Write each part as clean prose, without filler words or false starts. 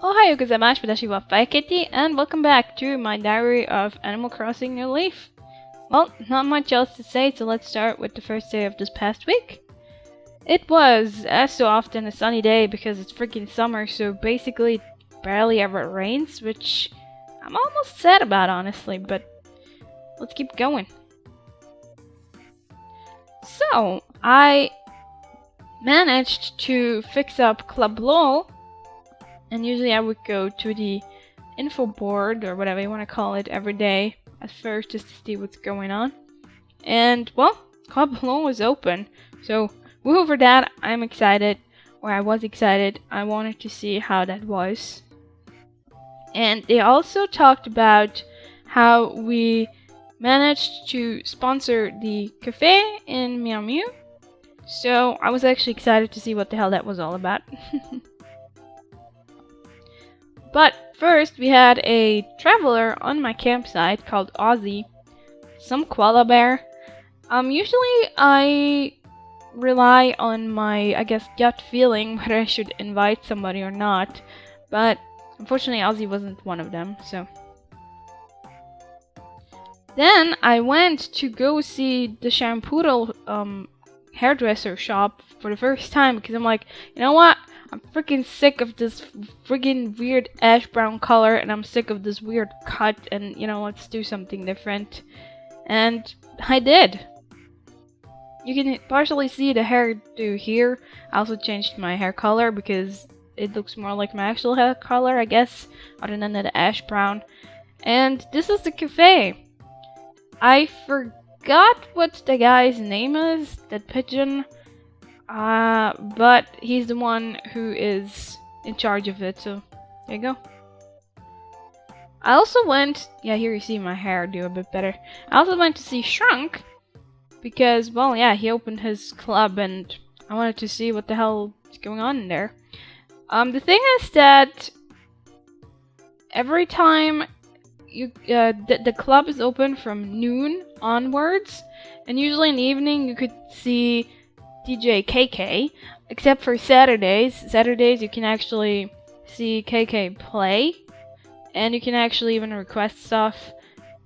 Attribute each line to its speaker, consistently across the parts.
Speaker 1: Ohayou gozaimasu, watashi wa FiyahKitteh, and welcome back to my diary of Animal Crossing New Leaf. Well, not much else to say, so let's start with the first day of this past week. It was, as so often, a sunny day because it's freaking summer, so basically it barely ever rains, which I'm almost sad about, honestly, but let's keep going. So, I managed to fix up Club LOL, and usually I would go to the info board, or whatever you want to call it, every day at first just to see what's going on. And, well, Club LOL was open, so woohoo for that. I'm excited, or I was excited. I wanted to see how that was. And they also talked about how we managed to sponsor the cafe in Meow Mew. So I was actually excited to see what the hell that was all about. But first we had a traveler on my campsite called Ozzy, some koala bear. Usually I rely on my, I guess, gut feeling whether I should invite somebody or not, but unfortunately Ozzy wasn't one of them, so. Then I went to go see the Shampoo hairdresser shop for the first time because I'm like, you know what? I'm freaking sick of this freaking weird ash brown color, and I'm sick of this weird cut, and you know, let's do something different. And I did. You can partially see the hairdo here. I also changed my hair color because it looks more like my actual hair color, I guess, other than the ash brown. And this is the cafe. I forgot what the guy's name is, that pigeon. But he's the one who is in charge of it, so there you go. I also went, yeah, here you see my hair do a bit better. I also went to see Shrunk, because, well, yeah, he opened his club and I wanted to see what the hell is going on in there. The thing is that every time the club is open from noon onwards, and usually in the evening you could see DJ KK, except for Saturdays. Saturdays you can actually see KK play, and you can actually even request stuff,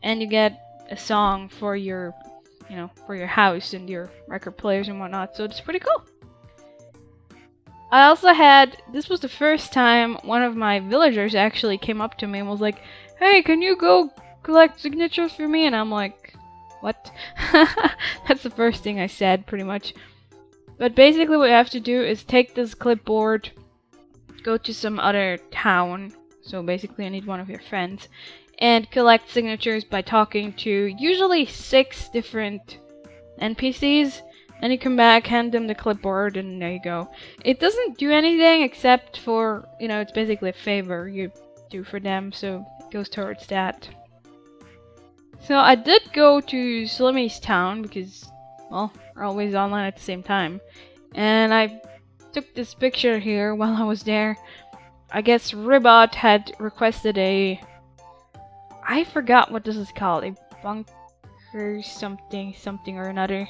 Speaker 1: and you get a song for your, you know, for your house and your record players and whatnot, so it's pretty cool. I also had, this was the first time one of my villagers actually came up to me and was like, hey, can you go collect signatures for me? And I'm like, what? That's the first thing I said, pretty much. But basically what you have to do is take this clipboard, go to some other town, so basically I need one of your friends, and collect signatures by talking to usually 6 different NPCs. Then you come back, hand them the clipboard, and there you go. It doesn't do anything except for, you know, it's basically a favor you do for them, so it goes towards that. So I did go to Slimmy's town because, well, we're always online at the same time. And I took this picture here while I was there. I guess Ribot had requested a, I forgot what this is called, a bunker something or another.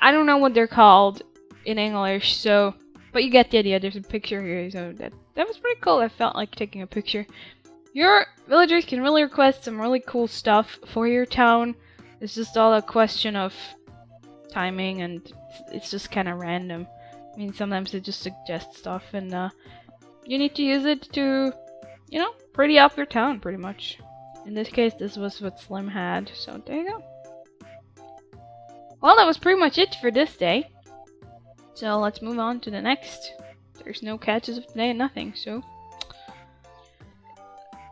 Speaker 1: I don't know what they're called in English, so, but you get the idea. There's a picture here, so that was pretty cool. I felt like taking a picture. Your villagers can really request some really cool stuff for your town. It's just all a question of timing, and it's just kind of random. I mean, sometimes they just suggest stuff, and you need to use it to, you know, pretty up your town, pretty much. In this case, this was what Slim had, so there you go. Well, that was pretty much it for this day. So let's move on to the next. There's no catches of today and nothing, so.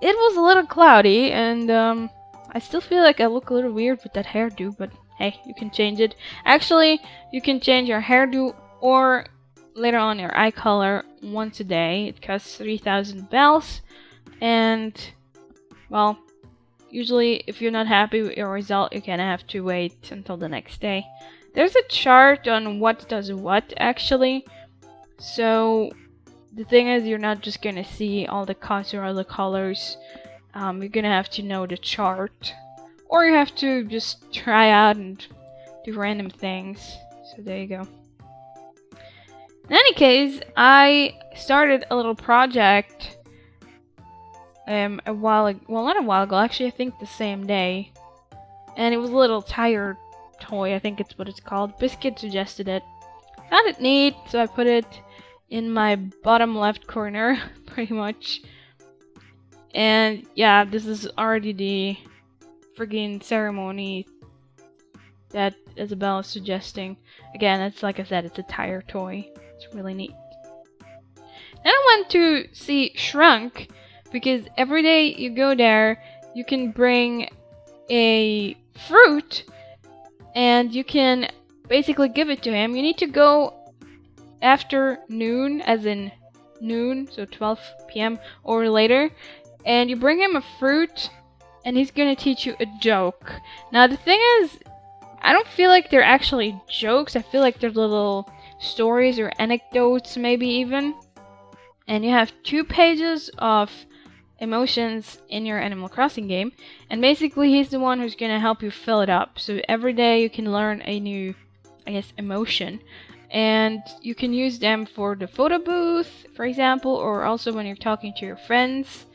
Speaker 1: It was a little cloudy, and I still feel like I look a little weird with that hairdo, but hey, you can change it. Actually, you can change your hairdo or later on your eye color once a day. It costs 3,000 bells, and, well, usually if you're not happy with your result, you kinda have to wait until the next day. There's a chart on what does what, actually. So the thing is, you're not just gonna see all the cuts or all the colors. You're gonna have to know the chart. Or you have to just try out and do random things. So there you go. In any case, I started a little project a while ago. Well, not a while ago, actually, I think the same day. And it was a little tire toy, I think it's what it's called. Biscuit suggested it. Found it neat, so I put it in my bottom left corner, pretty much. And yeah, this is already the friggin' ceremony that Isabel is suggesting. Again, it's like I said, it's a tire toy. It's really neat. Then I went to see Shrunk, because every day you go there, you can bring a fruit, and you can basically give it to him. You need to go after noon, as in noon, so 12 p.m. or later, and you bring him a fruit, and he's gonna teach you a joke. Now the thing is, I don't feel like they're actually jokes. I feel like they're little stories or anecdotes, maybe even. And you have 2 pages of emotions in your Animal Crossing game, and basically he's the one who's gonna help you fill it up. So every day you can learn a new, I guess, emotion, and you can use them for the photo booth, for example, or also when you're talking to your friends,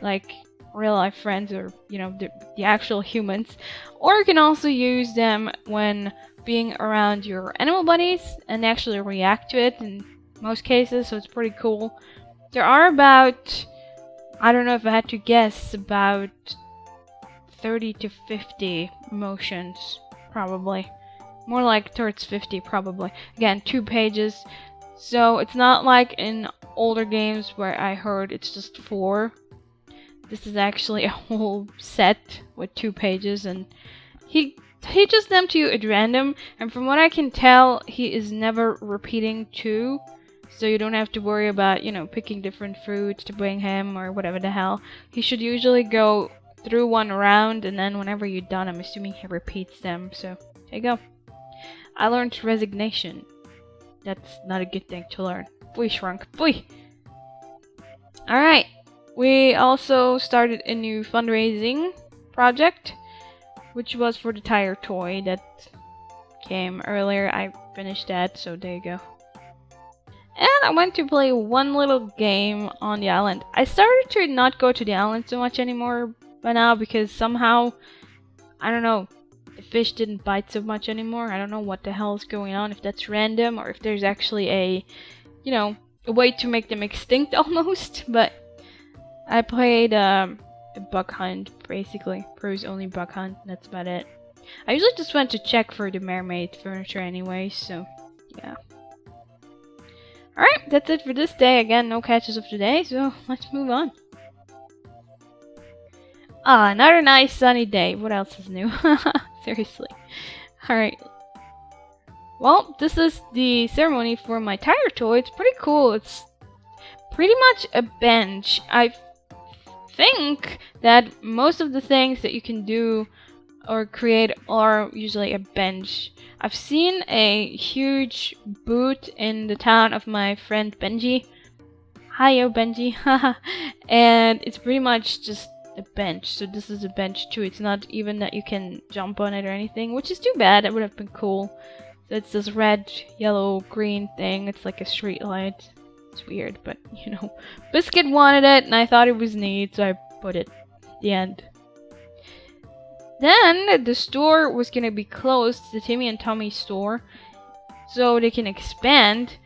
Speaker 1: like real life friends, or you know, the actual humans. Or you can also use them when being around your animal buddies, and they actually react to it in most cases, so it's pretty cool. There are about, I don't know, if I had to guess, about 30 to 50 emotions, probably. More like towards 50, probably. Again, 2 pages. So it's not like in older games where I heard it's just 4. This is actually a whole set with 2 pages, and he teaches them to you at random, and from what I can tell, he is never repeating 2. So you don't have to worry about, you know, picking different fruits to bring him or whatever the hell. He should usually go through 1 round, and then whenever you're done, I'm assuming he repeats them. So there you go. I learned resignation. That's not a good thing to learn. Boy, Shrunk. Boy! Alright. We also started a new fundraising project, which was for the tire toy that came earlier. I finished that, so there you go. And I went to play one little game on the island. I started to not go to the island so much anymore by now, because somehow, I don't know, the fish didn't bite so much anymore. I don't know what the hell is going on, if that's random or if there's actually a, you know, a way to make them extinct almost. But I played a bug hunt, basically. Pro's only bug hunt, and that's about it. I usually just went to check for the mermaid furniture anyway, so yeah. Alright, that's it for this day. Again, no catches of today, so let's move on. Ah, another nice sunny day. What else is new? Seriously. Alright. Well, this is the ceremony for my tire toy. It's pretty cool. It's pretty much a bench. I think that most of the things that you can do or create are usually a bench. I've seen a huge boot in the town of my friend Benji. Hiyo Benji. And it's pretty much just a bench. So this is a bench too. It's not even that you can jump on it or anything, which is too bad. That would have been cool. So it's this red, yellow, green thing. It's like a street light. It's weird, but you know. Biscuit wanted it and I thought it was neat, so I put it at the end. Then the store was gonna be closed, the Timmy and Tommy store, so they can expand.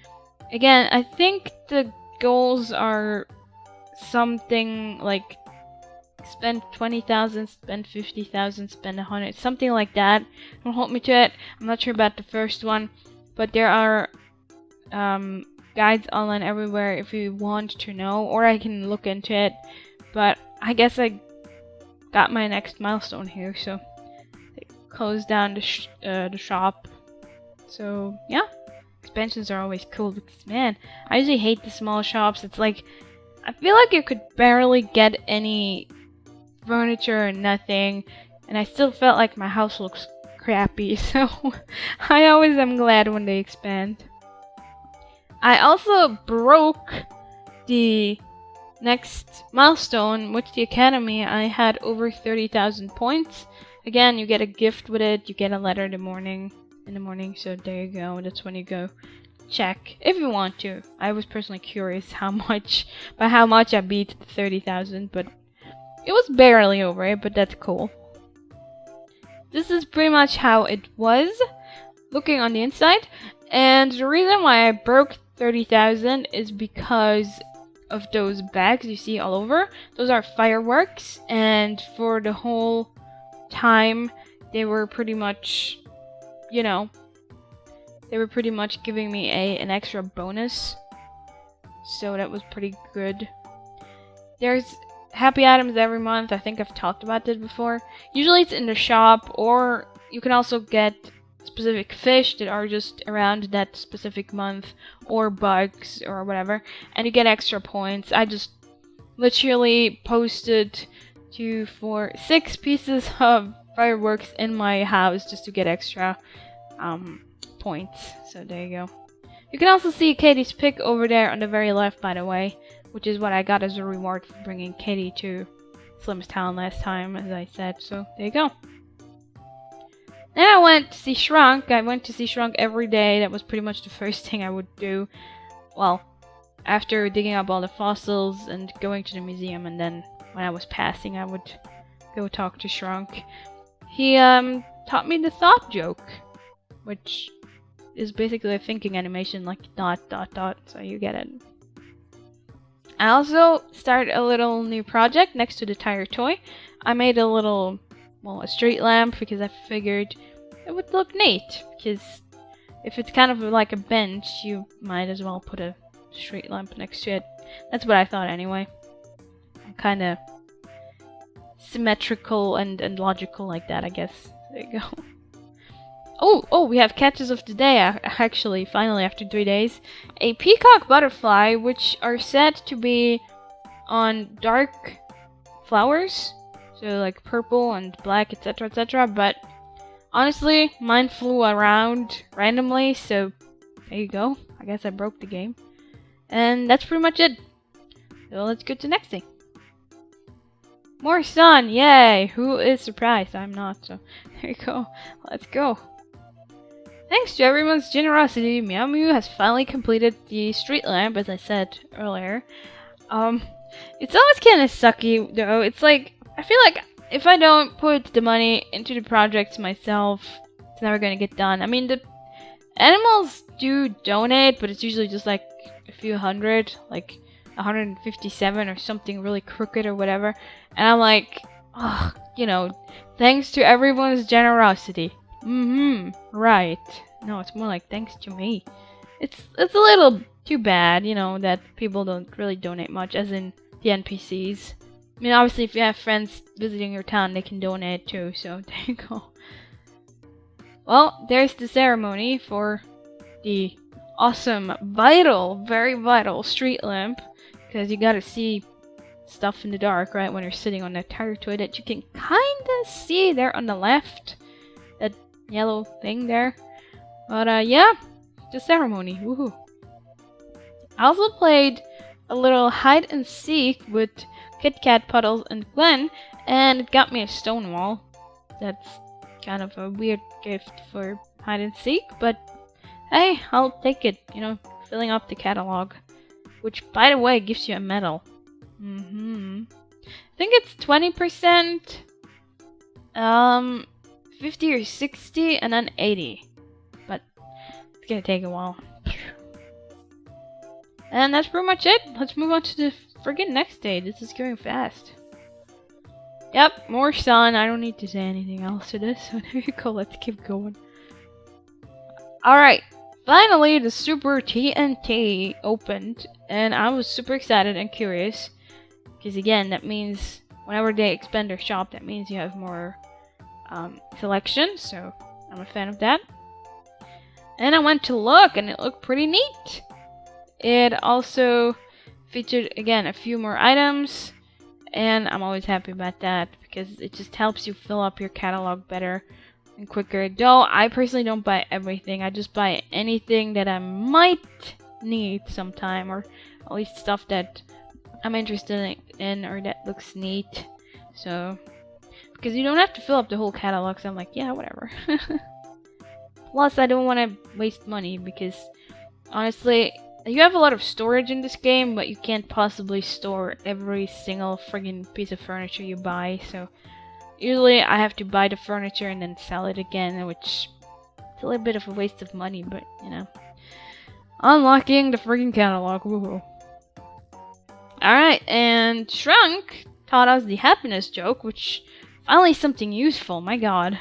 Speaker 1: Again, I think the goals are something like spend 20,000, spend 50,000, spend 100, something like that. Don't hold me to it. I'm not sure about the first one, but there are guides online everywhere if you want to know, or I can look into it. But I guess I got my next milestone here, so they closed down the shop. So yeah, expansions are always cool because, man, I usually hate the small shops. It's like, I feel like you could barely get any furniture or nothing, and I still felt like my house looks crappy, so I always am glad when they expand. I also broke the next milestone with the academy. I had over 30,000 points. Again, you get a gift with it. You get a letter in the morning, so there you go. That's when you go check if you want to. I was personally curious how much I beat the 30,000, but it was barely over it, but that's cool. This is pretty much how it was looking on the inside, and the reason why I broke 30,000 is because of those bags you see all over. Those are fireworks, and for the whole time they were pretty much, you know, giving me an extra bonus, so that was pretty good. There's happy items every month. I think I've talked about this before. Usually it's in the shop, or you can also get specific fish that are just around that specific month, or bugs or whatever, and you get extra points. I just literally posted 2, 4, 6 pieces of fireworks in my house just to get extra points. So there you go. You can also see Katie's pic over there on the very left, by the way, which is what I got as a reward for bringing Katie to Slim's Town last time, as I said. So there you go. Then I went to see Shrunk. I went to see Shrunk every day. That was pretty much the first thing I would do. Well, after digging up all the fossils and going to the museum, and then when I was passing, I would go talk to Shrunk. He taught me the thought joke, which is basically a thinking animation, like dot dot dot, so you get it. I also started a little new project next to the tire toy. I made a little, well, a street lamp, because I figured it would look neat, because if it's kind of like a bench, you might as well put a street lamp next to it. That's what I thought anyway. I'm kind of symmetrical and logical like that, I guess. There you go. Oh, we have catches of the day, actually, finally, after 3 days. A Peacock Butterfly, which are said to be on dark flowers, so like purple and black, etc, etc, but honestly, mine flew around randomly, so there you go. I guess I broke the game. And that's pretty much it. So let's go to the next thing. More sun, yay! Who is surprised? I'm not, so there you go. Let's go. Thanks to everyone's generosity, Meow Mew has finally completed the street lamp, as I said earlier. It's always kind of sucky, though. It's like, I feel like if I don't put the money into the projects myself, it's never gonna get done. I mean, the animals do donate, but it's usually just like a few hundred, like 157 or something really crooked or whatever. And I'm like, oh, you know, thanks to everyone's generosity. Right. No, it's more like thanks to me. It's a little too bad, you know, that people don't really donate much, as in the NPCs. I mean, obviously, if you have friends visiting your town, they can donate too, so there you go. Well, there's the ceremony for the awesome, vital, very vital street lamp, because you gotta see stuff in the dark, right, when you're sitting on that tire toy that you can kinda see there on the left. That yellow thing there. But yeah, the ceremony, woohoo. I also played a little hide and seek with Kit Kat, Puddles, and Gwen, and it got me a stone wall. That's kind of a weird gift for hide and seek, but hey, I'll take it, you know, filling up the catalog. Which, by the way, gives you a medal. I think it's 20%, 50 or 60, and then 80. But it's gonna take a while. And that's pretty much it. Let's move on to the friggin' next day. This is going fast. Yep, more sun. I don't need to say anything else to this. So there you go. Let's keep going. Alright. Finally, the Super TNT opened. And I was super excited and curious. Because again, that means whenever they expand their shop, that means you have more selection. So I'm a fan of that. And I went to look, and it looked pretty neat. It also featured, again, a few more items, and I'm always happy about that because it just helps you fill up your catalog better and quicker. Though I personally don't buy everything, I just buy anything that I might need sometime, or at least stuff that I'm interested in or that looks neat. So, because you don't have to fill up the whole catalog, so I'm like, yeah, whatever. Plus, I don't want to waste money because Honestly, you have a lot of storage in this game, but you can't possibly store every single friggin' piece of furniture you buy, so usually I have to buy the furniture and then sell it again, which is a little bit of a waste of money, but you know. Unlocking the friggin' catalog, woohoo. Alright, and Shrunk taught us the happiness joke, which finally something useful, my god.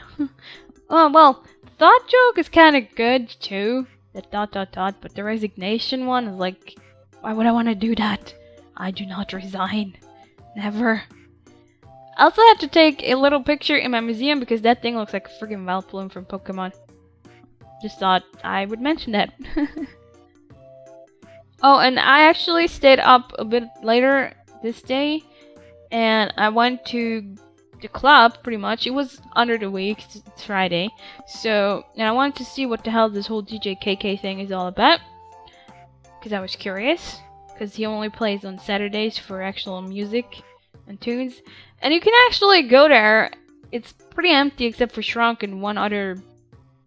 Speaker 1: Oh, well, the thought joke is kinda good too. The ... but the resignation one is like, why would I want to do that? I do not resign. Never. I also had to take a little picture in my museum because that thing looks like a friggin' Valplume from Pokemon. Just thought I would mention that. Oh, and I actually stayed up a bit later this day, and I went to the club, pretty much. It was under the week, it's Friday, so, and I wanted to see what the hell this whole DJ KK thing is all about, because I was curious, because he only plays on Saturdays for actual music and tunes, and you can actually go there. It's pretty empty except for Shrunk and one other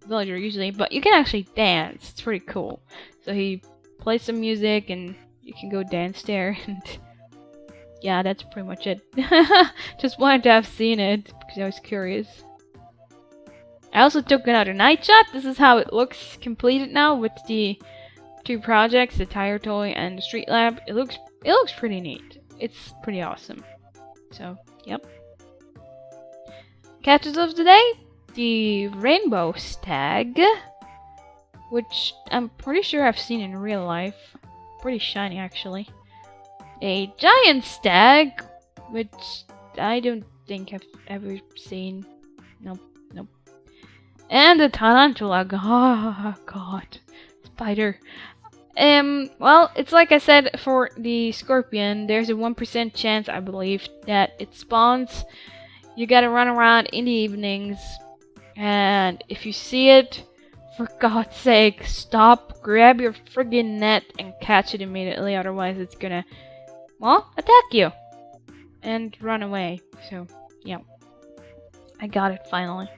Speaker 1: villager usually, but you can actually dance. It's pretty cool. So he plays some music and you can go dance there, and yeah, that's pretty much it. Just wanted to have seen it because I was curious. I also took another night shot. This is how it looks completed now with the two projects, the tire toy and the street lamp. It looks pretty neat. It's pretty awesome. So, yep. Catches of the day, the rainbow stag, which I'm pretty sure I've seen in real life. Pretty shiny actually. A giant stag, which I don't think I've ever seen. Nope. And a tarantula. Oh, God. Spider. Well, it's like I said for the scorpion, there's a 1% chance, I believe, that it spawns. You gotta run around in the evenings, and if you see it, for God's sake, stop, grab your friggin' net, and catch it immediately, otherwise it's gonna, well, attack you and run away. So, yeah. I got it finally.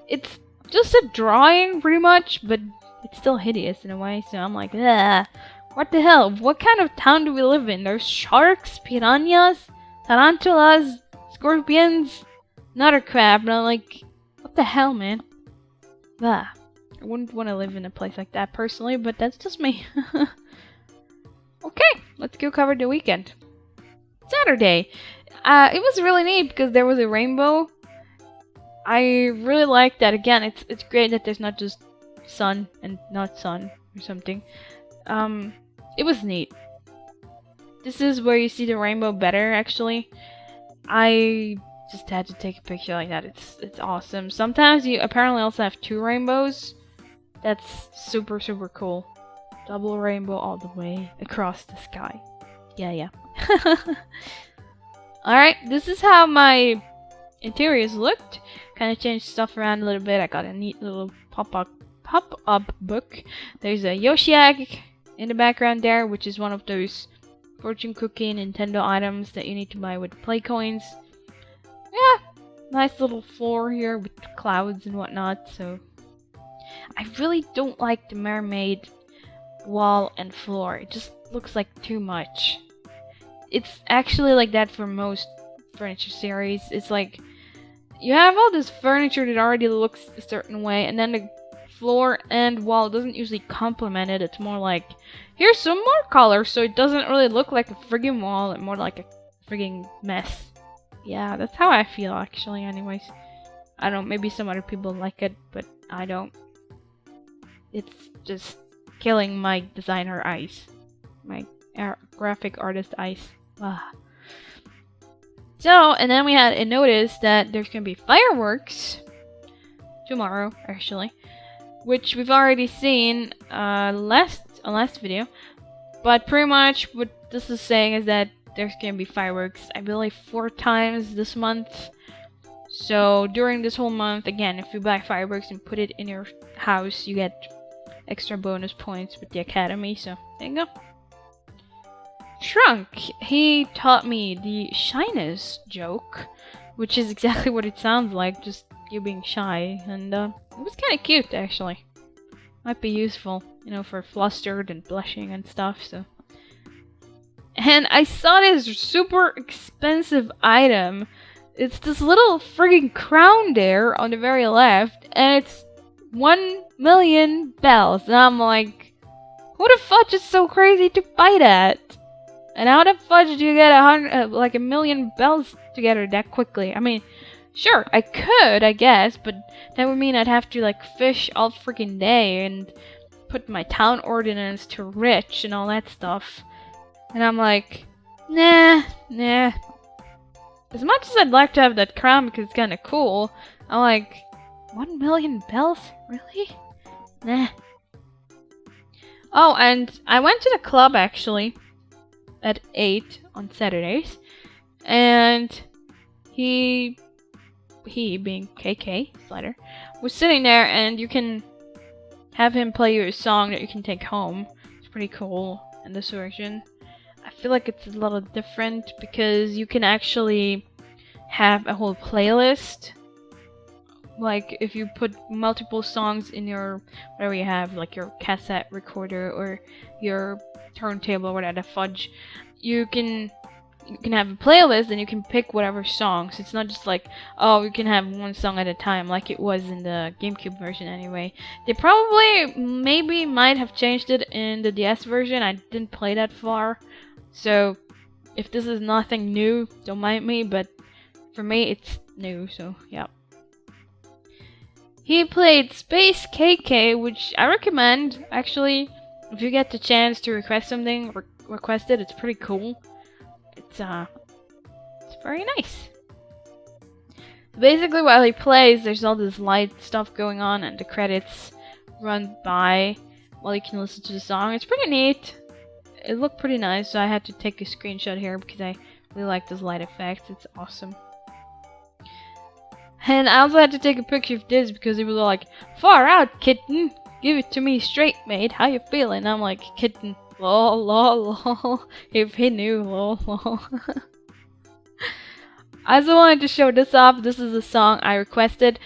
Speaker 1: It's just a drawing, pretty much, but it's still hideous in a way, so I'm like, ugh. What the hell? What kind of town do we live in? There's sharks, piranhas, tarantulas, scorpions, another crab, and I'm like, what the hell, man? Ugh. I wouldn't want to live in a place like that personally, but that's just me. Okay, let's go cover the weekend. Saturday. It was really neat because there was a rainbow. I really like that. Again, it's great that there's not just sun and not sun or something. It was neat. This is where you see the rainbow better, actually. I just had to take a picture like that. It's awesome. Sometimes you apparently also have two rainbows. That's super cool. Double rainbow all the way across the sky. Yeah. Alright, this is how my interiors looked. Kind of changed stuff around a little bit. I got a neat little pop-up book. There's a Yoshi egg in the background there, which is one of those fortune cookie Nintendo items that you need to buy with play coins. Yeah, nice little floor here with clouds and whatnot. So I really don't like the mermaid wall and floor. It just looks like too much. It's actually like that for most furniture series. It's like you have all this furniture that already looks a certain way, and then the floor and wall doesn't usually complement it. It's more like, here's some more color, so it doesn't really look like a friggin' wall, and more like a friggin' mess. Yeah, that's how I feel actually, anyways. I don't know, maybe some other people like it, but I don't. It's just killing my designer eyes. My graphic artist eyes. Ah. So, and then we had a notice that there's gonna be fireworks tomorrow, actually, which we've already seen last video. But pretty much what this is saying is that there's gonna be fireworks, I believe, 4 times this month. So during this whole month, again, if you buy fireworks and put it in your house, you get extra bonus points with the academy. So there you go. Shrunk, he taught me the shyness joke, which is exactly what it sounds like, just you being shy, and it was kind of cute actually. Might be useful, you know, for flustered and blushing and stuff, so. And I saw this super expensive item. It's this little friggin' crown there on the very left, and it's 1,000,000 bells. And I'm like, who the fudge is so crazy to buy that? And how the fudge do you get like 1,000,000 bells together that quickly? I mean, sure, I could, I guess, but that would mean I'd have to like fish all freaking day and put my town ordinance to rich and all that stuff. And I'm like, nah. As much as I'd like to have that crown because it's kind of cool, I'm like, 1,000,000 bells? Really? Nah. Oh, and I went to the club actually at 8 on Saturdays, and he being KK Slider was sitting there, and you can have him play you a song that you can take home. It's pretty cool in this version. I feel like it's a little different because you can actually have a whole playlist. Like if you put multiple songs in your whatever you have, like your cassette recorder or your turntable or whatever fudge, you can have a playlist and you can pick whatever songs. It's not just like, oh, you can have one song at a time like it was in the GameCube version anyway. They probably might have changed it in the DS version. I didn't play that far. So, if this is nothing new, don't mind me, but for me, it's new, so yeah. He played Space KK, which I recommend, actually. If you get the chance to request something, request it, it's pretty cool. It's very nice. Basically, while he plays, there's all this light stuff going on, and the credits run by while you can listen to the song. It's pretty neat. It looked pretty nice, so I had to take a screenshot here because I really like those light effects. It's awesome. And I also had to take a picture of this because he was all like, "Far out, kitten! Give it to me straight, mate. How you feeling?" I'm like, "Kitten, lol, lol, lol. If he knew, lol, lol." I also wanted to show this off. This is a song I requested.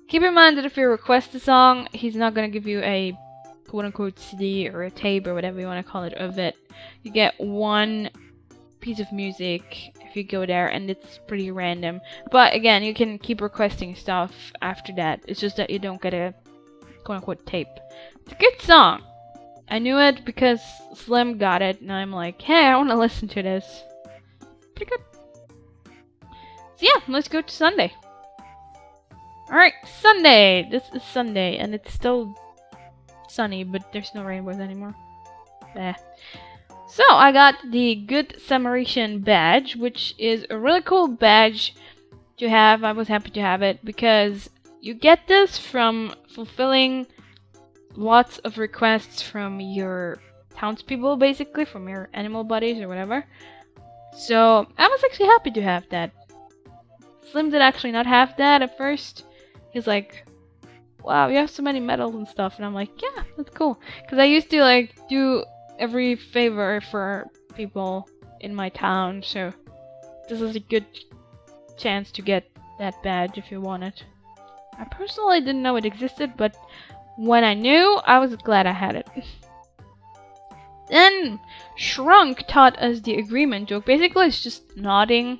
Speaker 1: Keep in mind that if you request a song, he's not gonna give you a quote-unquote CD or a tape or whatever you want to call it of it. You get one piece of music if you go there, and it's pretty random. But again, you can keep requesting stuff after that. It's just that you don't get a quote-unquote tape. It's a good song. I knew it because Slim got it, and I'm like, hey, I want to listen to this. Pretty good. So yeah, let's go to Sunday. Alright, Sunday. This is Sunday, and it's still sunny, but there's no rainbows anymore. So I got the Good Samaritan badge, which is a really cool badge to have. I was happy to have it because you get this from fulfilling lots of requests from your townspeople, basically, from your animal buddies or whatever. So I was actually happy to have that. Slim did actually not have that at first. He's like, wow, you have so many medals and stuff. And I'm like, yeah, that's cool. Because I used to like do every favor for people in my town. So this is a good chance to get that badge if you want it. I personally didn't know it existed, but when I knew, I was glad I had it. Then Shrunk taught us the agreement joke. Basically, it's just nodding.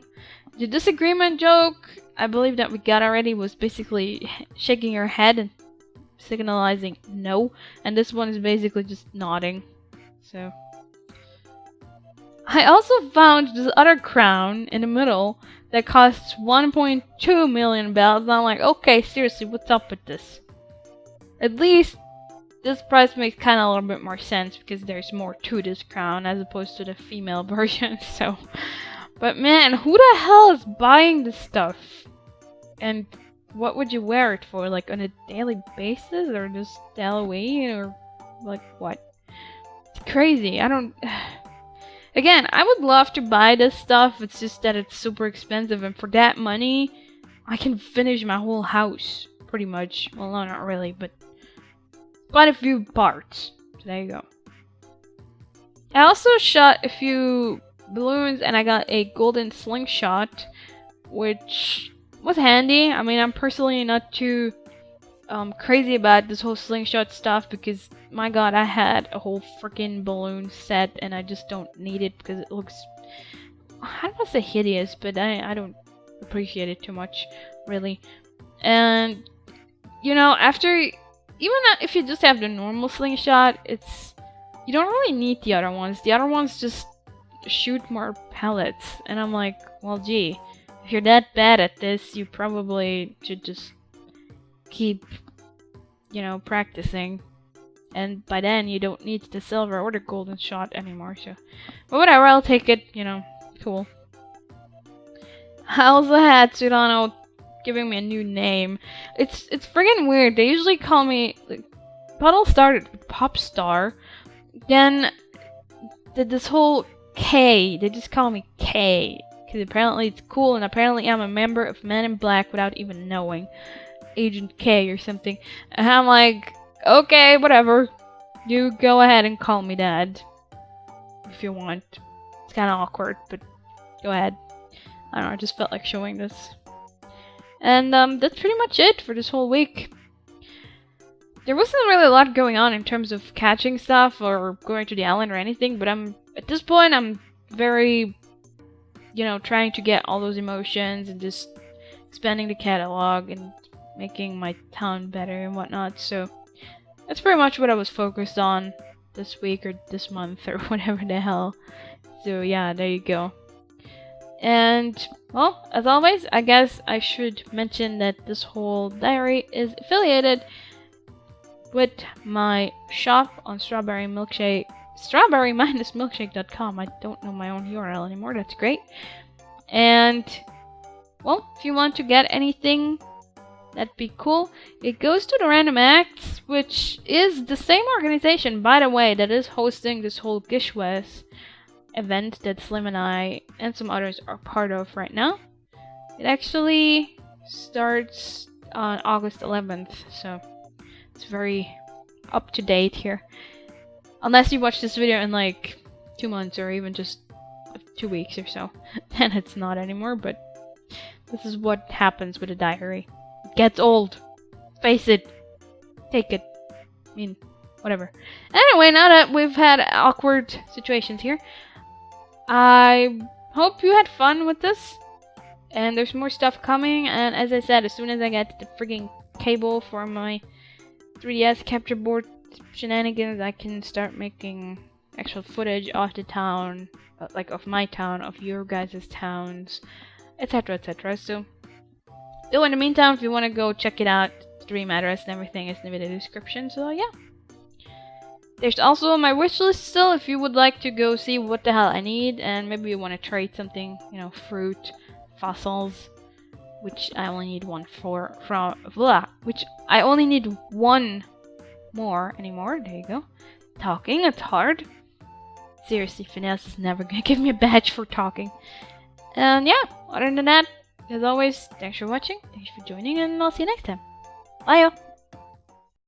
Speaker 1: The disagreement joke, I believe that we got already, was basically shaking your head and signalizing no, and this one is basically just nodding. So I also found this other crown in the middle that costs 1.2 million bells, and I'm like, okay, seriously, what's up with this? At least this price makes kind of a little bit more sense because there's more to this crown as opposed to the female version. So, but man, who the hell is buying this stuff? And what would you wear it for? Like on a daily basis, or just Halloween, or like what? It's crazy. I don't. Again, I would love to buy this stuff. It's just that it's super expensive, and for that money, I can finish my whole house pretty much. Well, no, not really, but quite a few parts. So there you go. I also shot a few balloons, and I got a golden slingshot, which was handy. I mean, I'm personally not too crazy about this whole slingshot stuff because, my god, I had a whole freaking balloon set and I just don't need it because it looks, I don't want to say hideous, but I don't appreciate it too much, really. And, you know, after, even if you just have the normal slingshot, you don't really need the other ones. The other ones just shoot more pellets. And I'm like, well, gee, if you're that bad at this, you probably should just keep, you know, practicing. And by then, you don't need the silver or the golden shot anymore, so. But whatever, I'll take it, you know, cool. I also had Sudano giving me a new name. It's friggin' weird. They usually call me, like, Puddle started with Popstar, then did this whole K. They just call me K, because apparently it's cool, and apparently I'm a member of Men in Black without even knowing. Agent K or something. And I'm like, okay, whatever. You go ahead and call me Dad. If you want. It's kind of awkward, but go ahead. I don't know, I just felt like showing this. And that's pretty much it for this whole week. There wasn't really a lot going on in terms of catching stuff or going to the island or anything, but at this point I'm very, you know, trying to get all those emotions and just expanding the catalog and making my town better and whatnot, so that's pretty much what I was focused on this week or this month or whatever the hell. So yeah, there you go. And, well, as always, I guess I should mention that this whole diary is affiliated with my shop on strawberry-milkshake.com. I don't know my own URL anymore, that's great. And, well, if you want to get anything, that'd be cool. It goes to the Random Acts, which is the same organization, by the way, that is hosting this whole Gishwes event that Slim and I and some others are part of right now. It actually starts on August 11th, so it's very up to date here. Unless you watch this video in like 2 months or even just 2 weeks or so, then it's not anymore, but this is what happens with a diary. Gets old. Face it. Take it. I mean, whatever. Anyway, now that we've had awkward situations here, I hope you had fun with this. And there's more stuff coming. And as I said, as soon as I get the frigging cable for my 3DS capture board shenanigans, I can start making actual footage of the town, like of my town, of your guys' towns, etc, etc. So, in the meantime, if you want to go check it out, stream address and everything is in the video description, so yeah. There's also my wishlist still if you would like to go see what the hell I need, and maybe you want to trade something, you know, fruit, fossils, which I only need one which I only need one more anymore, there you go. Talking, it's hard. Seriously, Finesse is never gonna give me a badge for talking. And yeah, other than that, as always, thanks for watching, thanks for joining, and I'll see you next time. Bye, y'all!